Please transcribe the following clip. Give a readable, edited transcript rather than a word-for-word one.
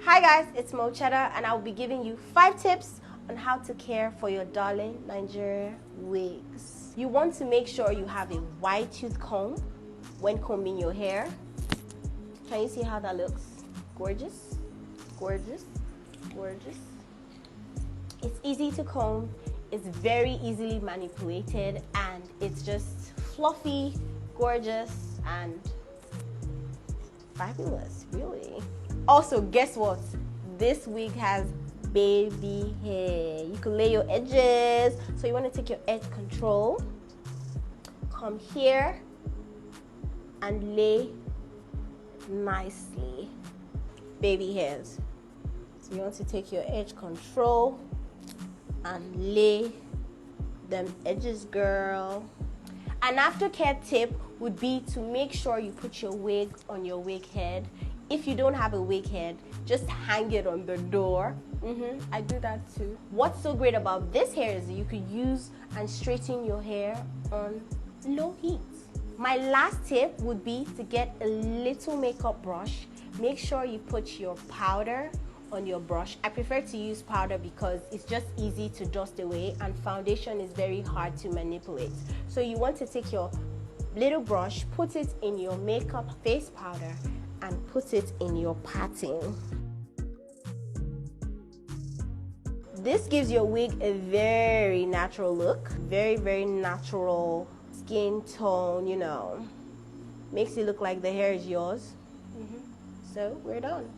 Hi guys, it's Mocheddah and I'll be giving you 5 tips on how to care for your darling Nigeria wigs. You want to make sure you have a wide tooth comb when combing your hair. Can you see how that looks? Gorgeous, gorgeous, gorgeous. It's easy to comb, it's very easily manipulated, and it's just fluffy, gorgeous, and fabulous, really. Also, guess what? This wig has baby hair. You can lay your edges. So you want to take your edge control, come here, and lay nicely. Baby hairs. So you want to take your edge control and lay them edges, girl. An aftercare tip would be to make sure you put your wig on your wig head. If you don't have a wig head, just hang it on the door. I do that too. What's so great about this hair is that you could use and straighten your hair on low heat. My last tip would be to get a little makeup brush. Make sure you put your powder on your brush. I prefer to use powder because it's just easy to dust away, and foundation is very hard to manipulate. So you want to take your little brush, put it in your makeup face powder, and put it in your parting. This gives your wig a very natural look, very natural skin tone, you know. Makes it look like the hair is yours. So we're done.